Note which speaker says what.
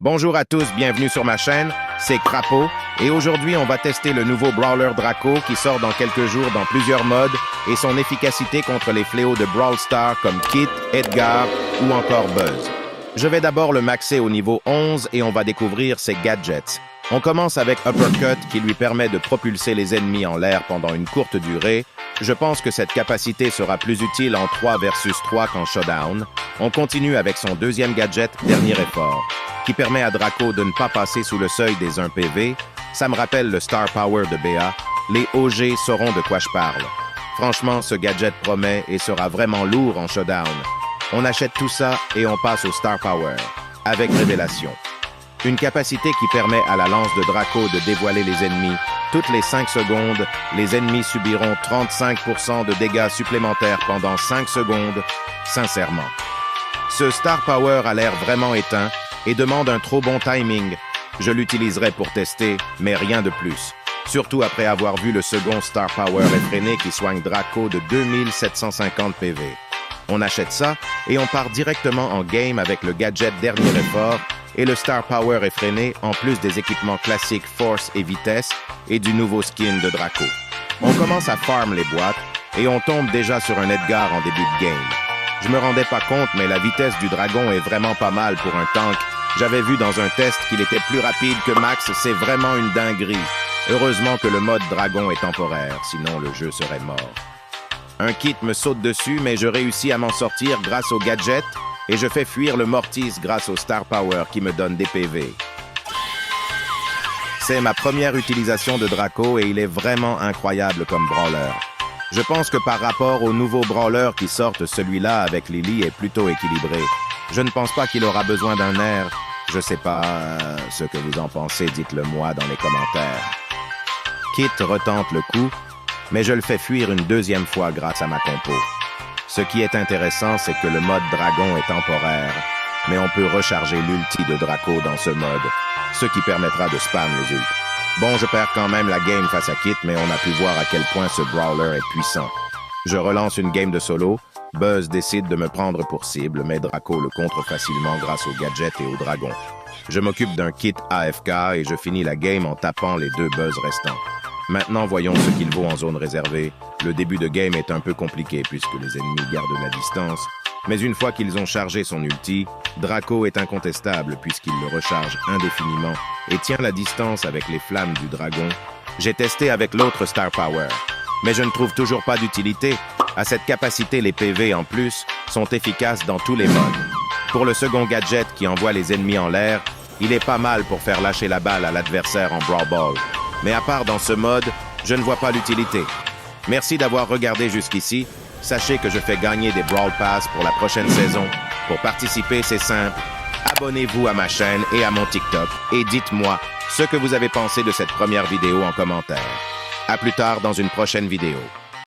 Speaker 1: Bonjour à tous, bienvenue sur ma chaîne, c'est Crapaud, et aujourd'hui on va tester le nouveau Brawler Draco qui sort dans quelques jours dans plusieurs modes et son efficacité contre les fléaux de Brawl Stars comme Kit, Edgar ou encore Buzz. Je vais d'abord le maxer au niveau 11 et on va découvrir ses gadgets. On commence avec Uppercut qui lui permet de propulser les ennemis en l'air pendant une courte durée. Je pense que cette capacité sera plus utile en 3 versus 3 qu'en Showdown. On continue avec son deuxième gadget, Dernier Effort, qui permet à Draco de ne pas passer sous le seuil des 1 PV. Ça me rappelle le Star Power de BA. Les OG sauront de quoi je parle. Franchement, ce gadget promet et sera vraiment lourd en Showdown. On achète tout ça et on passe au Star Power, avec Révélation. Une capacité qui permet à la lance de Draco de dévoiler les ennemis. Toutes les 5 secondes, les ennemis subiront 35% de dégâts supplémentaires pendant 5 secondes. Sincèrement. Ce Star Power a l'air vraiment éteint et demande un trop bon timing. Je l'utiliserai pour tester, mais rien de plus. Surtout après avoir vu le second Star Power effréné qui soigne Draco de 2750 PV. On achète ça et on part directement en game avec le gadget Dernier Effort et le Star Power effréné en plus des équipements classiques Force et Vitesse et du nouveau skin de Draco. On commence à farm les boîtes et on tombe déjà sur un Edgar en début de game. Je me rendais pas compte, mais la vitesse du dragon est vraiment pas mal pour un tank. J'avais vu dans un test qu'il était plus rapide que Max, c'est vraiment une dinguerie. Heureusement que le mode dragon est temporaire, sinon le jeu serait mort. Un kit me saute dessus, mais je réussis à m'en sortir grâce au gadget et je fais fuir le Mortis grâce au Star Power qui me donne des PV. C'est ma première utilisation de Draco et il est vraiment incroyable comme brawler. Je pense que par rapport aux nouveaux brawlers qui sortent, celui-là avec Lily est plutôt équilibré. Je ne pense pas qu'il aura besoin d'un air. Je sais pas ce que vous en pensez, dites-le moi dans les commentaires. Kit retente le coup, mais je le fais fuir une deuxième fois grâce à ma compo. Ce qui est intéressant, c'est que le mode dragon est temporaire, mais on peut recharger l'ulti de Draco dans ce mode, ce qui permettra de spam les ultis. Bon, je perds quand même la game face à Kit, mais on a pu voir à quel point ce brawler est puissant. Je relance une game de solo, Buzz décide de me prendre pour cible, mais Draco le contre facilement grâce au gadget et au dragon. Je m'occupe d'un Kit AFK et je finis la game en tapant les 2 Buzz restants. Maintenant, voyons ce qu'il vaut en zone réservée. Le début de game est un peu compliqué puisque les ennemis gardent la distance. Mais une fois qu'ils ont chargé son ulti, Draco est incontestable puisqu'il le recharge indéfiniment et tient la distance avec les flammes du dragon. J'ai testé avec l'autre Star Power, mais je ne trouve toujours pas d'utilité. À cette capacité, les PV en plus sont efficaces dans tous les modes. Pour le second gadget qui envoie les ennemis en l'air, il est pas mal pour faire lâcher la balle à l'adversaire en Brawl Ball. Mais à part dans ce mode, je ne vois pas l'utilité. Merci d'avoir regardé jusqu'ici. Sachez que je fais gagner des Brawl Pass pour la prochaine saison. Pour participer, c'est simple. Abonnez-vous à ma chaîne et à mon TikTok et dites-moi ce que vous avez pensé de cette première vidéo en commentaire. À plus tard dans une prochaine vidéo.